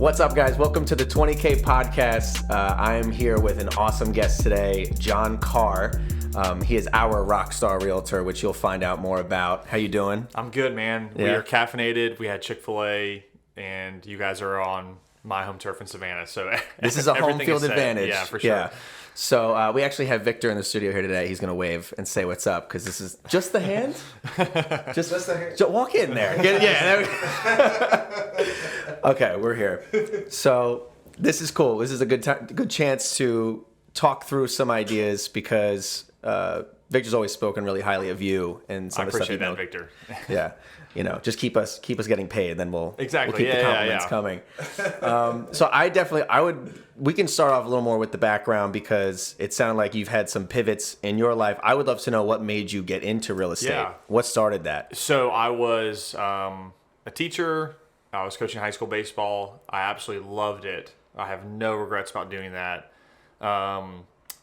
What's up, guys? Welcome to the 20K podcast. I am here with an awesome guest today, John Carr. He is our rockstar realtor, which you'll find out more about. How you doing? I'm good, man. Yeah. We are caffeinated. We had Chick-fil-A, and you guys are on my home turf in Savannah. So This is a home field advantage. Yeah, for sure. Yeah. So we actually have Victor in the studio here today. He's going to wave and say what's up because this is just the hand. just the hand. Walk in there. Okay, we're here. So this is cool. This is a good chance to talk through some ideas because Victor's always spoken really highly of you and some I of the stuff you appreciate know. that, Victor. Yeah, just keep us getting paid, then we'll keep the compliments coming. So we can start off a little more with the background because it sounded like you've had some pivots in your life. I would love to know what made you get into real estate. Yeah. What started that? So I was a teacher. I was coaching high school baseball. I absolutely loved it. I have no regrets about doing that. I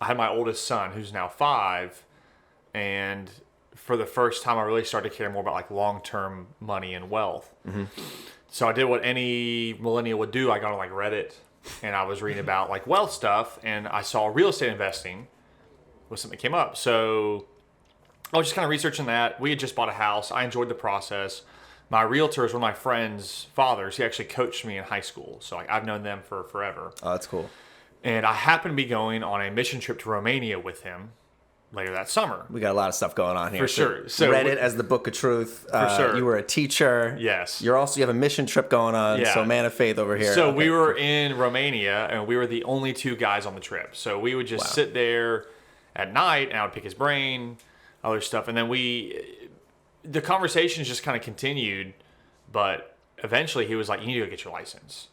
had my oldest son, who's now 5, and for the first time, I really started to care more about like long-term money and wealth. Mm-hmm. So I did what any millennial would do. I got on like Reddit, and I was reading about like wealth stuff, and I saw real estate investing was something that came up. So I was just kind of researching that. We had just bought a house. I enjoyed the process. My realtor is one of my friend's fathers. He actually coached me in high school, so like I've known them for forever. Oh, that's cool. And I happened to be going on a mission trip to Romania with him later that summer. We got a lot of stuff going on here. For sure. So Reddit as the book of truth. For sure. You were a teacher. Yes. You have a mission trip going on. Yeah. So man of faith over here. So okay. we were in Romania, and we were the only 2 guys on the trip. So we would just sit there at night, and I would pick his brain, other stuff. And then the conversations just kind of continued. But eventually he was like, you need to go get your license.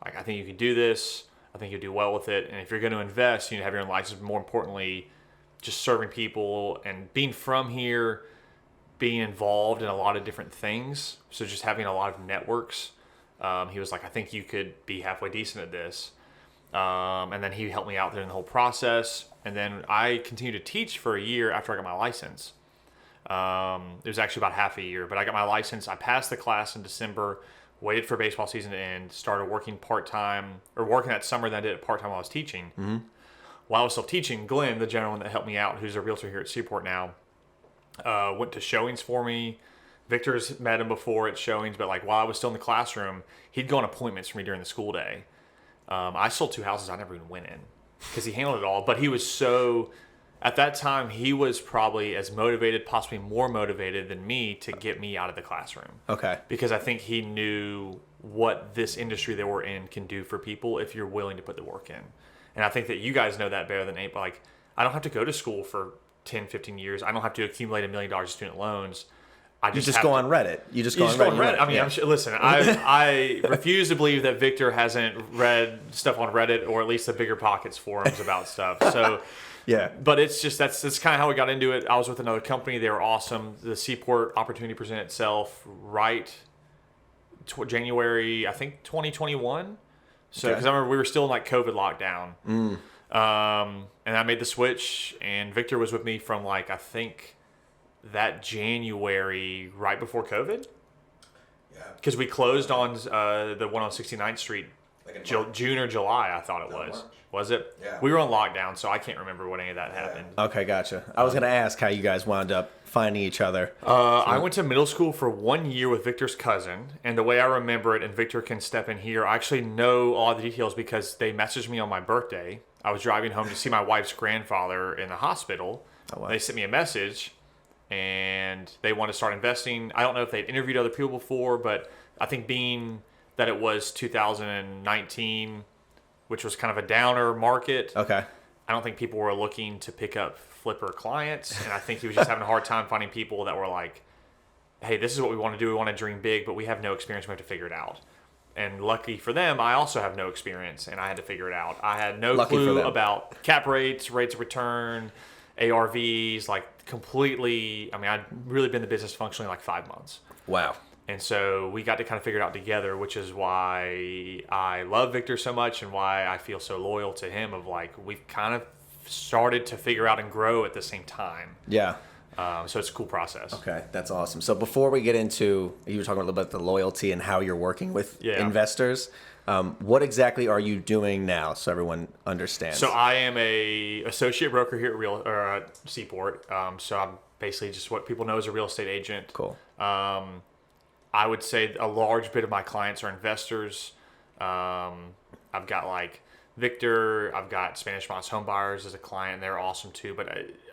Like, I think you can do this. I think you'll do well with it. And if you're going to invest, you need to have your own license. But more importantly, just serving people and being from here, being involved in a lot of different things. So just having a lot of networks. He was like, I think you could be halfway decent at this. And then he helped me out there in the whole process. And then I continued to teach for a year after I got my license. It was actually about half a year, but I got my license. I passed the class in December, waited for baseball season to end, started working part-time, or working that summer, then I did it part-time while I was teaching. Mm-hmm. While I was still teaching, Glenn, the gentleman that helped me out, who's a realtor here at Seaport now, went to showings for me. Victor's met him before at showings, but like while I was still in the classroom, he'd go on appointments for me during the school day. I sold 2 houses I never even went in because he handled it all, but he was so... At that time, he was probably as motivated, possibly more motivated than me to get me out of the classroom. Okay. Because I think he knew what this industry that we're in can do for people if you're willing to put the work in. And I think that you guys know that better than anybody. Like, I don't have to go to school for 10, 15 years. I don't have to accumulate $1 million in student loans. You just go on Reddit. You just go on Reddit. I mean, yeah. Listen, I refuse to believe that Victor hasn't read stuff on Reddit or at least the Bigger Pockets forums about stuff. So... Yeah, but it's just that's kind of how we got into it. I was with another company; they were awesome. The Seaport opportunity presented itself right January, I think 2021. So because I remember we were still in like COVID lockdown, and I made the switch. And Victor was with me from like I think that January right before COVID. Yeah, because we closed on the one on 69th Street. Like June or July, I thought it was. March. Was it? Yeah. We were on lockdown, so I can't remember when any of that happened. Okay, gotcha. I was going to ask how you guys wound up finding each other. I went to middle school for 1 year with Victor's cousin, and the way I remember it, and Victor can step in here, I actually know all the details because they messaged me on my birthday. I was driving home to see my wife's grandfather in the hospital. Oh, wow. They sent me a message, and they wanted to start investing. I don't know if they'd interviewed other people before, but I think being that it was 2019, which was kind of a downer market. Okay. I don't think people were looking to pick up flipper clients. And I think he was just having a hard time finding people that were like, hey, this is what we want to do. We want to dream big, but we have no experience. We have to figure it out. And lucky for them, I also have no experience, and I had to figure it out. I had no clue about cap rates, rates of return, ARVs, like completely. I mean, I'd really been in the business functionally like 5 months. Wow. And so we got to kind of figure it out together, which is why I love Victor so much and why I feel so loyal to him of like, we've kind of started to figure out and grow at the same time. Yeah. So it's a cool process. Okay, that's awesome. So before we get into, you were talking a little bit about the loyalty and how you're working with investors. What exactly are you doing now, so everyone understands? So I am a associate broker here at Seaport. So I'm basically just what people know as a real estate agent. Cool. I would say a large bit of my clients are investors. I've got like Victor. I've got Spanish Moss Home Buyers as a client. They're awesome too. But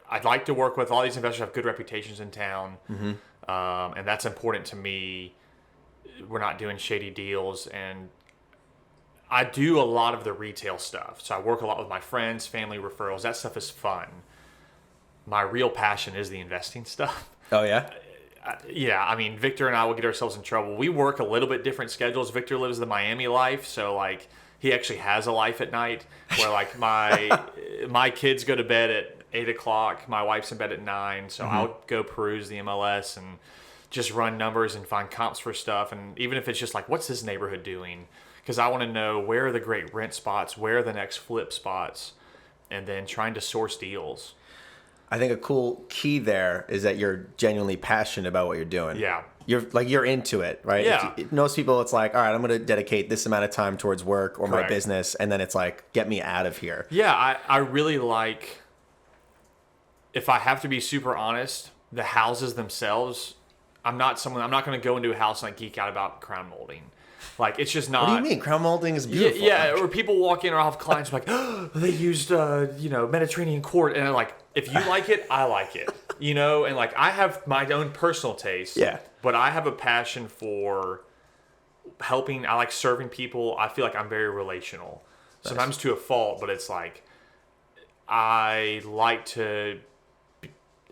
I'd like to work with all these investors who have good reputations in town. And that's important to me. We're not doing shady deals. And I do a lot of the retail stuff. So I work a lot with my friends, family referrals. That stuff is fun. My real passion is the investing stuff. Oh, yeah? Yeah, I mean, Victor and I will get ourselves in trouble. We work a little bit different schedules. Victor lives the Miami life, so like he actually has a life at night where like my kids go to bed at 8:00, my wife's in bed at 9, so I'll go peruse the MLS and just run numbers and find comps for stuff. And even if it's just like, what's this neighborhood doing? Because I want to know where are the great rent spots, where are the next flip spots, and then trying to source deals. I think a cool key there is that you're genuinely passionate about what you're doing. Yeah. You're into it, right? Yeah. Most people, it's like, all right, I'm going to dedicate this amount of time towards work or Correct. my business, and then it's like, get me out of here. Yeah, I really like, if I have to be super honest, the houses themselves, I'm not going to go into a house and like geek out about crown molding. Like, it's just not. What do you mean? Crown molding is beautiful. Yeah, or people walk in or I'll have clients like, oh, they used, Mediterranean quartz. And I'm like, if you like it, I like it. And like, I have my own personal taste. Yeah. But I have a passion for helping. I like serving people. I feel like I'm very relational. Nice. Sometimes to a fault, but it's like, I like to,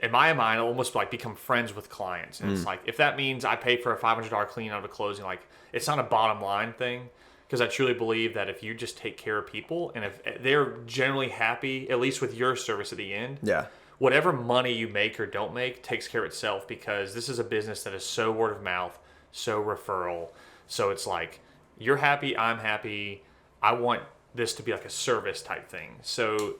in my mind, almost like become friends with clients. And it's like, if that means I pay for a $500 clean out of a closing, like, it's not a bottom line thing, because I truly believe that if you just take care of people and if they're generally happy, at least with your service at the end, whatever money you make or don't make takes care of itself, because this is a business that is so word of mouth, so referral. So it's like, you're happy, I'm happy. I want this to be like a service type thing. So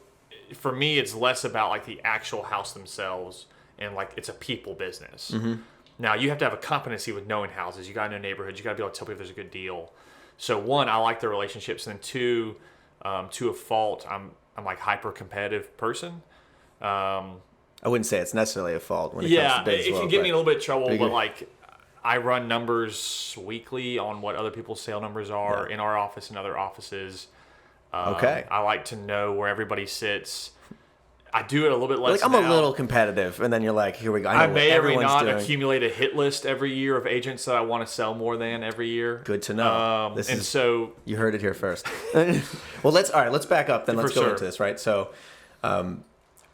for me, it's less about like the actual house themselves and like it's a people business. Now, you have to have a competency with knowing houses. You got to know neighborhoods. You got to be able to tell people if there's a good deal. So, one, I like the relationships. And then two, to a fault, I'm like hyper competitive person. I wouldn't say it's necessarily a fault when it comes to business. It can get me in a little bit of trouble. But like, I run numbers weekly on what other people's sale numbers are in our office and other offices. I like to know where everybody sits. I do it a little bit less. Like, I'm a little competitive, and then you're like, here we go. I may or may not accumulate a hit list every year of agents that I want to sell more than every year. Good to know. So you heard it here first. Well, let's back up. Then let's go into this, right? So,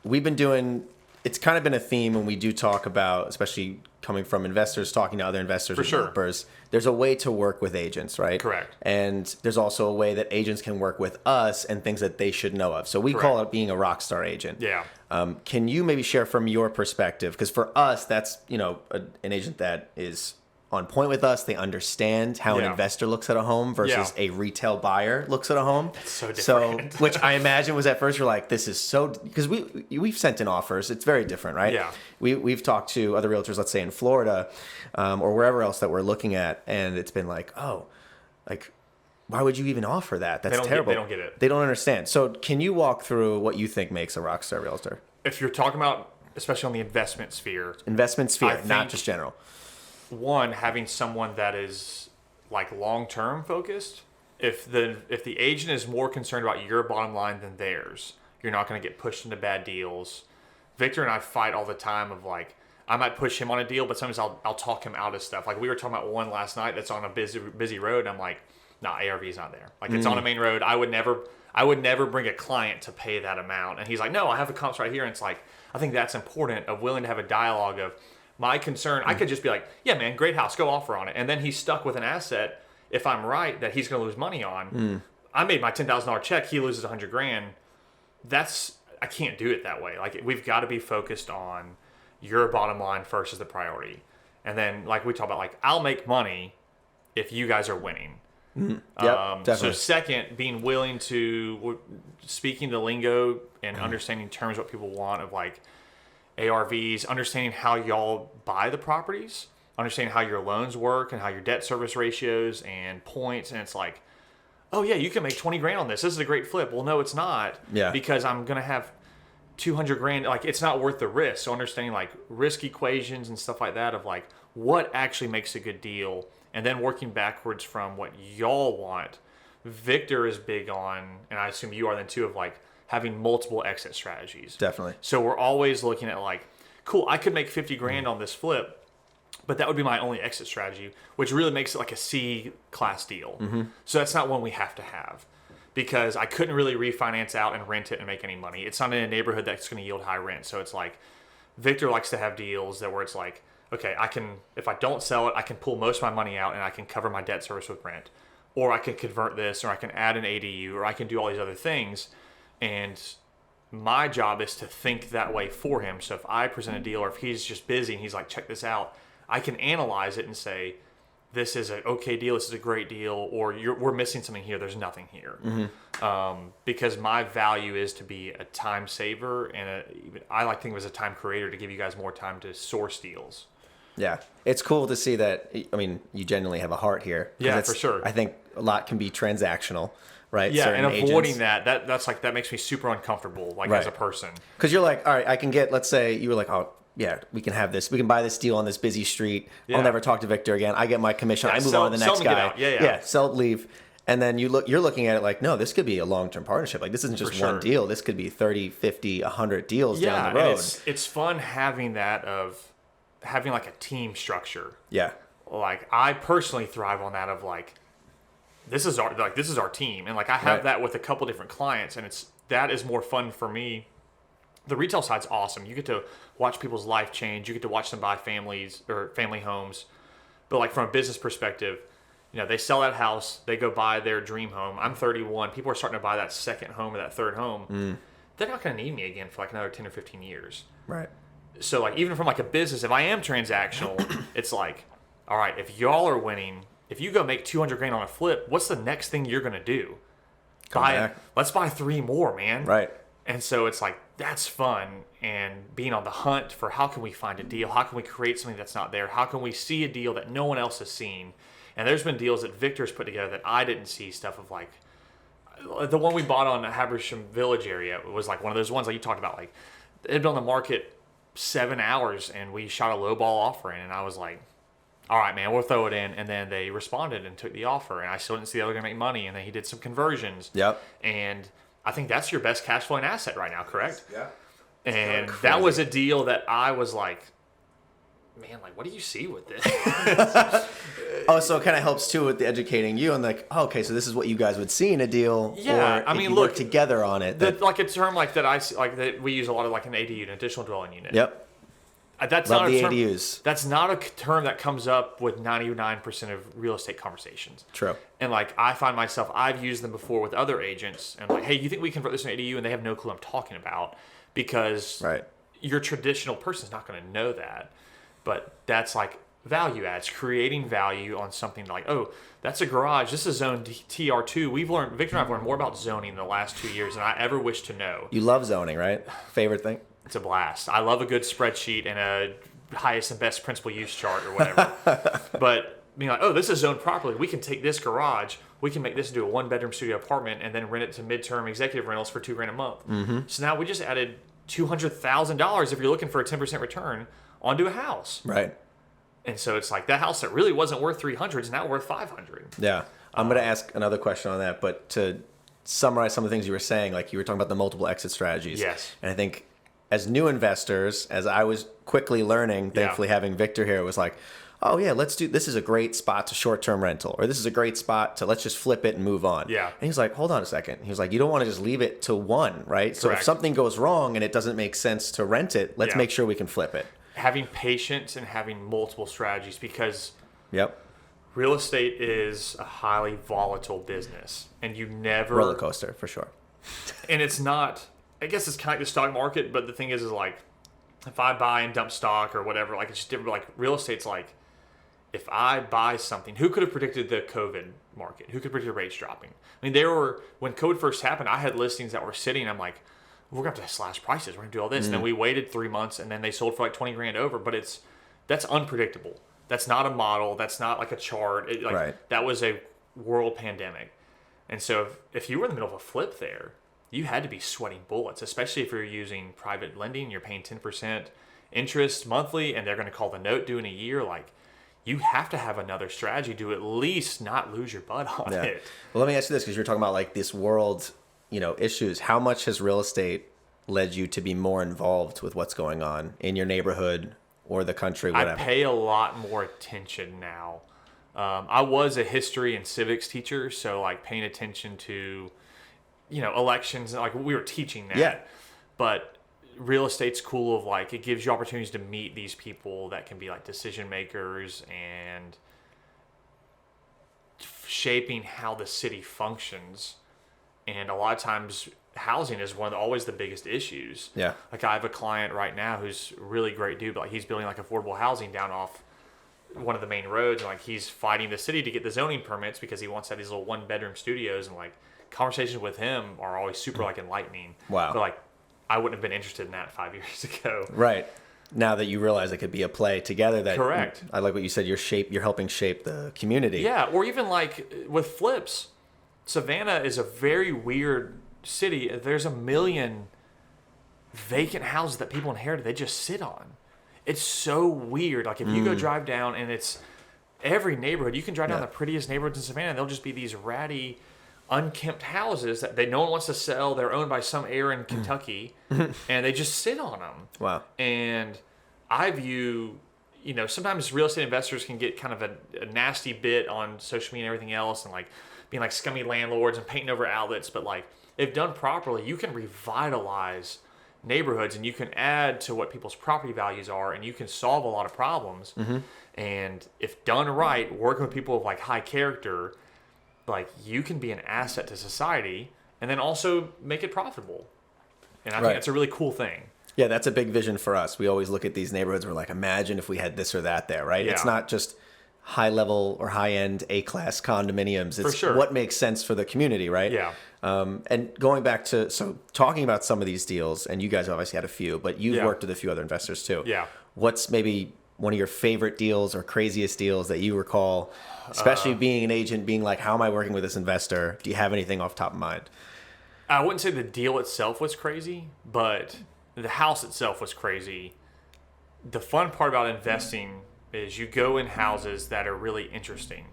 we've been doing. It's kind of been a theme when we do talk about, especially coming from investors, talking to other investors or developers. There's a way to work with agents, right? Correct. And there's also a way that agents can work with us and things that they should know of. So we call it being a rock star agent. Yeah. Can you maybe share from your perspective? Because for us, that's an agent that is on point with us. They understand how an investor looks at a home versus a retail buyer looks at a home. That's so different. So, which I imagine was at first you're like, this is so, because we've sent in offers. It's very different, right? Yeah. We've talked to other realtors, let's say in Florida, or wherever else that we're looking at, and it's been like, oh, like, why would you even offer that? That's terrible. They don't get it. They don't understand. So can you walk through what you think makes a rockstar realtor? If you're talking about, especially on the investment sphere, not just general. One, having someone that is like long-term focused. If the agent is more concerned about your bottom line than theirs, you're not going to get pushed into bad deals. Victor and I fight all the time of like, I might push him on a deal, but sometimes I'll talk him out of stuff. Like we were talking about one last night that's on a busy road. And I'm like, nah, ARV's not there. Like it's on a main road. I would never bring a client to pay that amount. And he's like, no, I have the comps right here. And it's like, I think that's important of willing to have a dialogue of my concern. I could just be like, yeah, man, great house, go offer on it. And then he's stuck with an asset, if I'm right, that he's going to lose money on. I made my $10,000 check. He loses $100,000. I can't do it that way. Like we've got to be focused on your bottom line first as the priority. And then like we talk about, like, I'll make money if you guys are winning. So second, being willing to speaking the lingo and understanding terms, what people want of like ARVs, understanding how y'all buy the properties, understanding how your loans work and how your debt service ratios and points. And it's like, oh yeah, you can make 20 grand on this. This is a great flip. Well, no, it's not. Yeah. Because I'm going to have 200 grand. Like, it's not worth the risk. So understanding like risk equations and stuff like that of like what actually makes a good deal, and then working backwards from what y'all want. Victor is big on, and I assume you are then too, of like having multiple exit strategies. Definitely. So we're always looking at like, cool, I could make 50 grand on this flip, but that would be my only exit strategy, which really makes it like a C class deal. So that's not one we have to have, because I couldn't really refinance out and rent it and make any money. It's not in a neighborhood that's going to yield high rent. So it's like Victor likes to have deals that where it's like, okay, I can, if I don't sell it, I can pull most of my money out and I can cover my debt service with rent. Or I can convert this, or I can add an ADU, or I can do all these other things. And my job is to think that way for him. So if I present a deal, or if he's just busy and he's like, check this out, I can analyze it and say, this is an okay deal, this is a great deal, or we're missing something here, there's nothing here. Because my value is to be a time saver, and I like to think of it as a time creator to give you guys more time to source deals. Yeah, it's cool to see that. I mean, you genuinely have a heart here. Yeah, for sure. I think a lot can be transactional, right? Yeah, Certain and avoiding agents. that's like, that makes me super uncomfortable, like Right. as a person. Because you're like, all right, I can get, let's say you were like, oh, yeah, we can have this. We can buy this deal on this busy street. Yeah. I'll never talk to Victor again. I get my commission. Yeah, I move sell- on to the sell next and get guy. out. Yeah. Sell, leave. And then you're looking at it like, no, this could be a long-term partnership. Like, this isn't just For one sure. deal. This could be 30, 50, 100 deals down the and road. it's fun having that, of having like a team structure. Yeah. Like, I personally thrive on that of like, this is our team, and like I have Right. that with a couple different clients, and that is more fun for me. The retail side's awesome. You get to watch people's life change. You get to watch them buy families or family homes. But like from a business perspective, they sell that house, they go buy their dream home. I'm 31. People are starting to buy that second home or that third home. They're not going to need me again for like another 10 or 15 years. Right. So like even from like a business, if I am transactional, it's like, all right, if y'all are winning, if you go make 200 grand on a flip, what's the next thing you're going to do? Let's buy 3 more, man. Right. And so it's like, that's fun, and being on the hunt for how can we find a deal? How can we create something that's not there? How can we see a deal that no one else has seen? And there's been deals that Victor's put together that I didn't see, stuff of like, the one we bought on the Habersham Village area was like one of those ones like you talked about, like it had been on the market 7 hours and we shot a low ball offer in, and I was like, all right, man, we'll throw it in. And then they responded and took the offer, and I still didn't see the other guy make money, and then he did some conversions. Yep. And I think that's your best cash flowing asset right now, correct? Yeah. And that was a deal that I was like, man, like, what do you see with this? Oh, so it kind of helps too with the educating you and like, oh, okay, so this is what you guys would see in a deal. Yeah, or I if mean, you look, work together on it. Like a term like that that we use a lot of, like an ADU, an additional dwelling unit. Yep. That's Love not the a term, ADUs. That's not a term that comes up with 99% of real estate conversations. True. And like I find myself, I've used them before with other agents, and like, hey, you think we convert this to an ADU? And they have no clue I'm talking about, because Right. your traditional person's not going to know that. But that's like value adds, creating value on something like, oh, that's a garage. This is zone TR2. Victor and I've learned more about zoning in the last 2 years than I ever wish to know. You love zoning, right? Favorite thing? It's a blast. I love a good spreadsheet and a highest and best principal use chart or whatever. But being like, oh, this is zoned properly. We can take this garage, we can make this into a 1-bedroom studio apartment, and then rent it to midterm executive rentals for $2,000 a month. Mm-hmm. So now we just added $200,000 if you're looking for a 10% return onto a house. Right. And so it's like that house that really wasn't worth 300 is now worth 500. Yeah. I'm going to ask another question on that, but to summarize some of the things you were saying, like you were talking about the multiple exit strategies. Yes. And I think as new investors, as I was quickly learning, thankfully having Victor here, it was like, oh yeah, this is a great spot to short-term rental, or this is a great spot to let's just flip it and move on. Yeah. And he's like, hold on a second. He was like, you don't want to just leave it to one, right? So Correct. if something goes wrong and it doesn't make sense to rent it, let's make sure we can flip it. Having patience and having multiple strategies, because Yep. real estate is a highly volatile business, and you never Roller coaster for sure. And it's not, I guess it's kind of like the stock market, but the thing is like, if I buy and dump stock or whatever, like it's just different. Like real estate's like, if I buy something, who could have predicted the COVID market? Who could predict the rates dropping? I mean, when COVID first happened, I had listings that were sitting. I'm like, we're going to have to slash prices. We're going to do all this. And then we waited 3 months, and then they sold for like $20,000 over. But that's unpredictable. That's not a model. That's not like a chart. Right. That was a world pandemic. And so if you were in the middle of a flip there, you had to be sweating bullets, especially if you're using private lending. You're paying 10% interest monthly, and they're going to call the note due in a year. Like, you have to have another strategy to at least not lose your butt on it. Well, let me ask you this, because you're talking about like this world, issues. How much has real estate led you to be more involved with what's going on in your neighborhood or the country, whatever? I pay a lot more attention now. I was a history and civics teacher, so like paying attention to, elections, like we were teaching that. Yeah. But real estate's cool of like, it gives you opportunities to meet these people that can be like decision makers and shaping how the city functions. And a lot of times housing is always the biggest issues. Yeah. Like I have a client right now who's a really great dude, but like he's building like affordable housing down off one of the main roads, and like he's fighting the city to get the zoning permits because he wants to have these little 1-bedroom studios, and like conversations with him are always super like enlightening. Wow. But like I wouldn't have been interested in that 5 years ago. Right. Now that you realize it could be a play together, that correct. I like what you said. You're helping shape the community. Yeah, or even like with flips, Savannah is a very weird city. There's 1 million vacant houses that people inherited. They just sit on. It's so weird. Like if you go drive down, and it's every neighborhood. You can drive down the prettiest neighborhoods in Savannah, and they'll just be these ratty, unkempt houses that no one wants to sell. They're owned by some heir in Kentucky, and they just sit on them. Wow. And I view, sometimes real estate investors can get kind of a nasty bit on social media and everything else, and like being like scummy landlords and painting over outlets. But like if done properly, you can revitalize neighborhoods, and you can add to what people's property values are, and you can solve a lot of problems. And if done right, working with people of like high character, like you can be an asset to society and then also make it profitable. And I think that's a really cool thing. Yeah, that's a big vision for us. We always look at these neighborhoods, we're like, imagine if we had this or that there, right? Yeah. It's not just high level or high end A-class condominiums. It's what makes sense for the community, right? Yeah. And going back to, talking about some of these deals, and you guys obviously had a few, but you've worked with a few other investors too. Yeah. What's maybe one of your favorite deals or craziest deals that you recall, especially being an agent, being like, how am I working with this investor? Do you have anything off the top of mind? I wouldn't say the deal itself was crazy, but the house itself was crazy. The fun part about investing is you go in houses that are really interesting.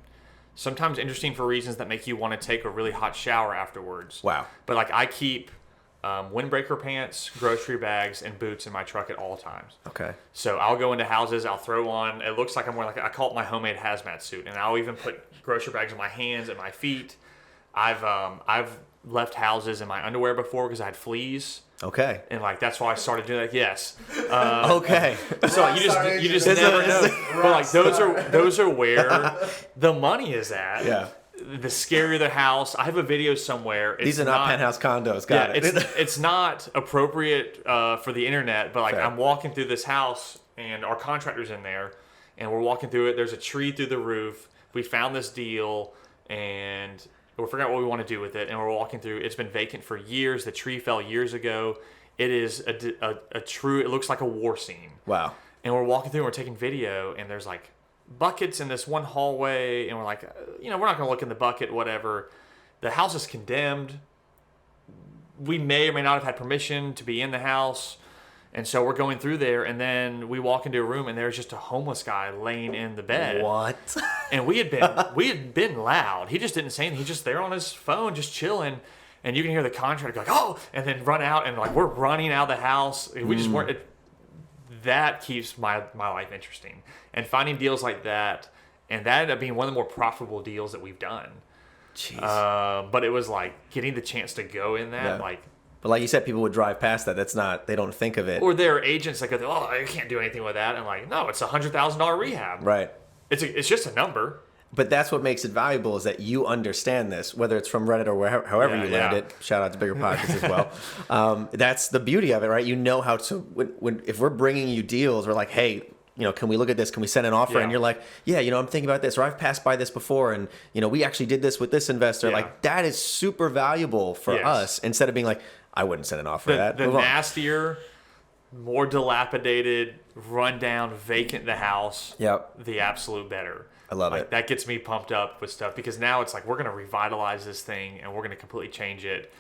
Sometimes interesting for reasons that make you want to take a really hot shower afterwards. Wow. But like I keep windbreaker pants, grocery bags, and boots in my truck at all times. Okay. So I'll go into houses, I'll throw on, it looks like I'm wearing, like I call it my homemade hazmat suit, and I'll even put grocery bags on my hands and my feet. I've left houses in my underwear before because I had fleas. Okay. And like that's why I started doing that. Yes. Okay. So you just never know. But like those are where the money is at. Yeah. The scarier the house. I have a video somewhere. These are not penthouse condos. Got it. It's not appropriate for the internet. But like Fair. I'm walking through this house, and our contractor's in there, and we're walking through it. There's a tree through the roof. We found this deal, and we forgot what we want to do with it, and we're walking through. It's been vacant for years. The tree fell years ago. It is a true. It looks like a war scene. Wow. And we're walking through, and we're taking video, and there's like buckets in this one hallway, and we're like, we're not going to look in the bucket, whatever. The house is condemned. We may or may not have had permission to be in the house, and so we're going through there, and then we walk into a room, and there's just a homeless guy laying in the bed. What? And we had been loud. He just didn't say anything. He's just there on his phone, just chilling. And you can hear the contractor like, oh, and then run out, and like we're running out of the house. We just weren't. That keeps my life interesting, and finding deals like that, and that ended up being one of the more profitable deals that we've done. Jeez. But it was like getting the chance to go in that, But like you said, people would drive past that. That's not. They don't think of it. Or there are agents that go, oh, I can't do anything with that, and like, no, it's $100,000 rehab. Right. It's just a number. But that's what makes it valuable, is that you understand this, whether it's from Reddit or however you learned it. Shout out to Bigger Pockets as well. That's the beauty of it, right? You know how to, if we're bringing you deals, we're like, hey, can we look at this? Can we send an offer? Yeah. And you're like, yeah, I'm thinking about this, or I've passed by this before, and we actually did this with this investor. Yeah. Like, that is super valuable for us, instead of being like, I wouldn't send an offer for that. The nastier, more dilapidated, run down, vacant the house, Yep. the absolute better. I love like, it. That gets me pumped up with stuff because now it's like we're going to revitalize this thing and we're going to completely change it.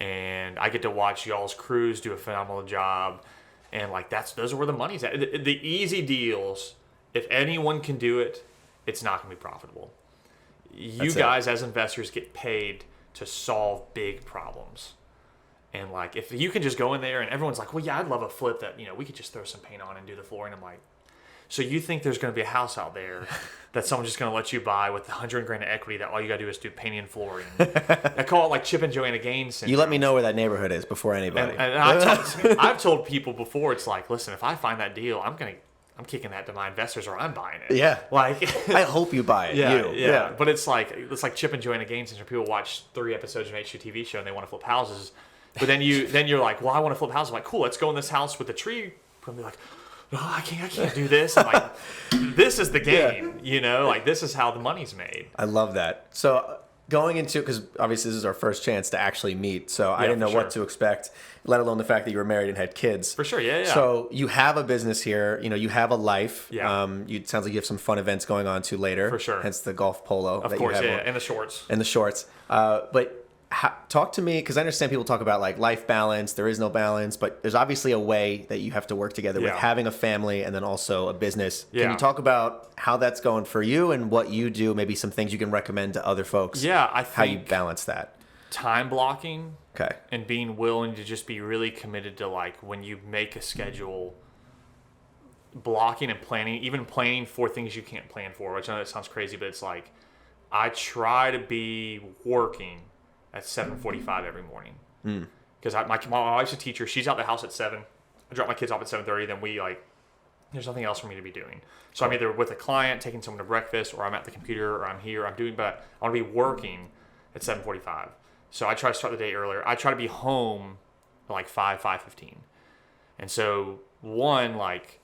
And I get to watch y'all's crews do a phenomenal job. And like those are where the money's at. The easy deals, if anyone can do it, it's not going to be profitable. You guys as investors get paid to solve big problems. And like if you can just go in there and everyone's like, well, yeah, I'd love a flip that, we could just throw some paint on and do the flooring. I'm like, so you think there's going to be a house out there that someone's just going to let you buy with $100,000 of equity that all you got to do is do painting and flooring? I call it like Chip and Joanna Gaines syndrome. You let me know where that neighborhood is before anybody. And I've told people before, it's like, listen, if I find that deal, I'm kicking that to my investors or I'm buying it. Yeah. Like I hope you buy it. Yeah. But it's like Chip and Joanna Gaines syndrome. People watch 3 episodes of an HGTV show and they want to flip houses. But then you're like, well, I want to flip houses. I'm like, cool, let's go in this house with a tree. And be like, no, I can't do this. I'm like, this is the game, like this is how the money's made. I love that. So going into, because obviously this is our first chance to actually meet, so I didn't know what to expect, let alone the fact that you were married and had kids. For sure, yeah. So you have a business here, you have a life. Yeah. It sounds like you have some fun events going on too later. For sure. Hence the golf polo. Of course, yeah, and the shorts. And the shorts. But talk to me, because I understand people talk about like life balance. There is no balance, but there's obviously a way that you have to work together with having a family and then also a business. Can you talk about how that's going for you and what you do? Maybe some things you can recommend to other folks. Yeah, I think how you balance that. Time blocking. Okay. And being willing to just be really committed to like when you make a schedule, blocking and planning, even planning for things you can't plan for. Which I know that sounds crazy, but it's like I try to be working at 7:45 every morning. Because my wife's a teacher. She's out the house at 7. I drop my kids off at 7:30. Then there's nothing else for me to be doing. So I'm either with a client, taking someone to breakfast, or I'm at the computer, or I'm here, but I want to be working at 7:45. So I try to start the day earlier. I try to be home at like 5:15. And so like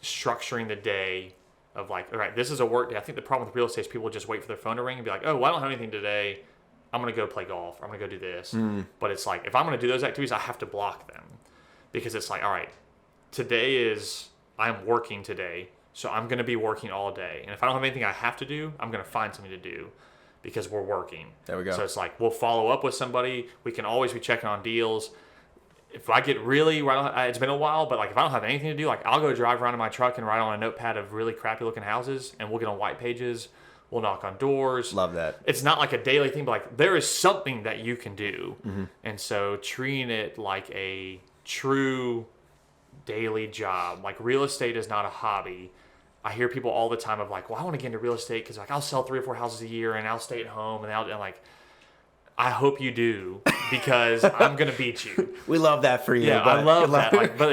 structuring the day of like, all right, this is a work day. I think the problem with real estate is people just wait for their phone to ring and be like, oh, well, I don't have anything today. I'm going to go play golf. Or I'm going to go do this. But it's like, if I'm going to do those activities, I have to block them. Because it's like, all right, I'm working today. So I'm going to be working all day. And if I don't have anything I have to do, I'm going to find something to do because we're working. There we go. So it's like, we'll follow up with somebody. We can always be checking on deals. If I get really, it's been a while, but like if I don't have anything to do, like I'll go drive around in my truck and write on a notepad of really crappy looking houses and we'll get on white pages. We'll knock on doors. Love that. It's not like a daily thing, but like there is something that you can do. And so treating it like a true daily job. Like real estate is not a hobby. I hear people all the time of like, well, I want to get into real estate because like I'll sell 3 or 4 houses a year and I'll stay at home and like, I hope you do because I'm gonna beat you. We love that for you. Yeah, I love that. Like, but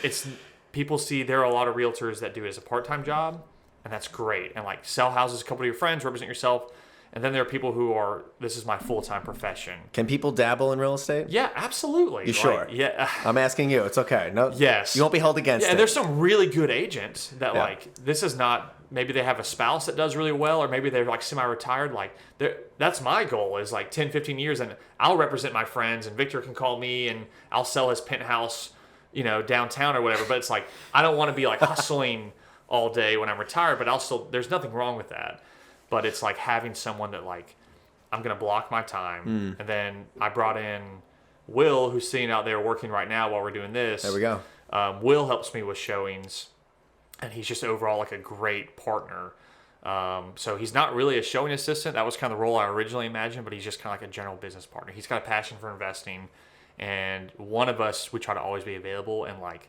it's people see there are a lot of realtors that do it as a part-time job. And that's great. And like sell houses, a couple of your friends, represent yourself. And then there are people who are, this is my full-time profession. Can people dabble in real estate? Yeah, absolutely. You sure? Yeah. I'm asking you. It's okay. No. Yes. You won't be held against it. And there's some really good agents that like, this is not, maybe they have a spouse that does really well, or maybe they're like semi-retired. Like that's my goal is like 10, 15 years. And I'll represent my friends and Victor can call me and I'll sell his penthouse, downtown or whatever. But it's like, I don't want to be like hustling all day when I'm retired, but there's nothing wrong with that. But it's like having someone that like, I'm going to block my time. And then I brought in Will, who's sitting out there working right now while we're doing this. There we go. Will helps me with showings and he's just overall like a great partner. So he's not really a showing assistant. That was kind of the role I originally imagined, but he's just kind of like a general business partner. He's got a passion for investing. And one of us, we try to always be available and like,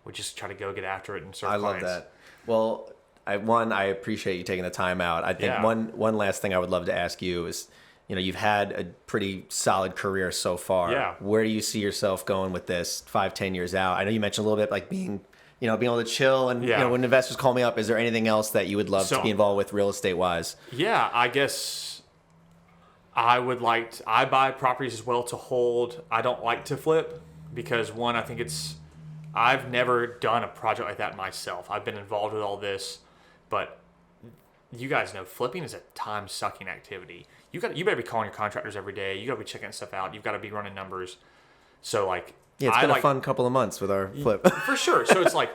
we just try to go get after it and serve clients. I love that. Well, I appreciate you taking the time out. I think one last thing I would love to ask you is, you've had a pretty solid career so far. Yeah. Where do you see yourself going with this 5-10 years out? I know you mentioned a little bit like being able to chill and, when investors call me up, is there anything else that you would love to be involved with real estate wise? Yeah, I guess I buy properties as well to hold. I don't like to flip because one, I think I've never done a project like that myself. I've been involved with all this, but you guys know flipping is a time-sucking activity. You better be calling your contractors every day. You got to be checking stuff out. You've got to be running numbers. So like, it's been a fun couple of months with our flip. For sure. So it's like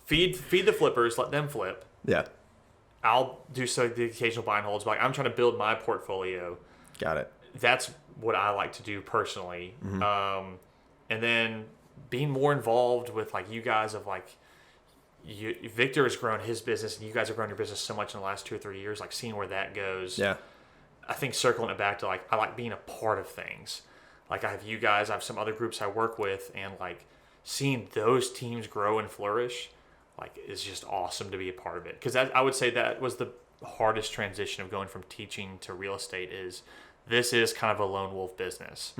feed the flippers, let them flip. Yeah. I'll do the occasional buy and holds, but like, I'm trying to build my portfolio. Got it. That's what I like to do personally. And then being more involved with like you guys of like, Victor has grown his business and you guys have grown your business so much in the last 2 or 3 years, like seeing where that goes. Yeah. I think circling it back to like, I like being a part of things. Like I have you guys, I have some other groups I work with, and like seeing those teams grow and flourish, like is just awesome to be a part of it. Because I would say that was the hardest transition of going from teaching to real estate. Is this is kind of a lone wolf business.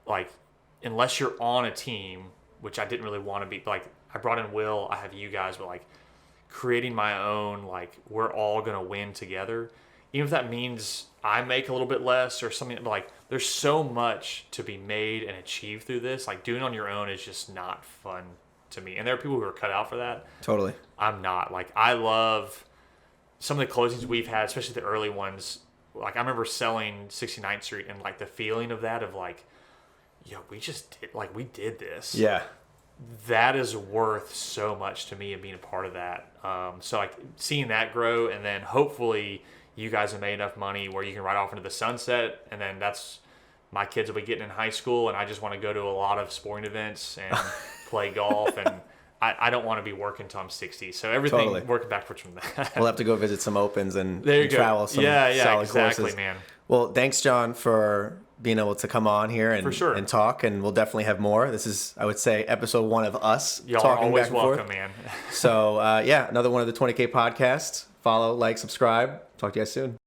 Like unless you're on a team, which I didn't really want to be. Like I brought in Will, I have you guys, but like creating my own, like we're all gonna win together. Even if that means I make a little bit less or something, like there's so much to be made and achieved through this. Like doing on your own is just not fun to me. And there are people who are cut out for that. Totally. I'm not. Like I love some of the closings we've had, especially the early ones. Like I remember selling 69th Street and like the feeling of that of like, yo, we did this. Yeah. That is worth so much to me and being a part of that. So like seeing that grow, and then hopefully you guys have made enough money where you can ride off into the sunset, and then that's my kids will be getting in high school, and I just want to go to a lot of sporting events and play golf, and I don't want to be working until I'm 60. So everything working backwards from that. We'll have to go visit some opens and there you travel go. some solid exactly, courses. Man. Well, thanks, John, for being able to come on here and, for sure. and talk, and we'll definitely have more. This is, I would say, episode 1 of us Y'all talking are always back and welcome, forth. Man. So, yeah, another one of the 20K podcasts. Follow, like, subscribe. Talk to you guys soon.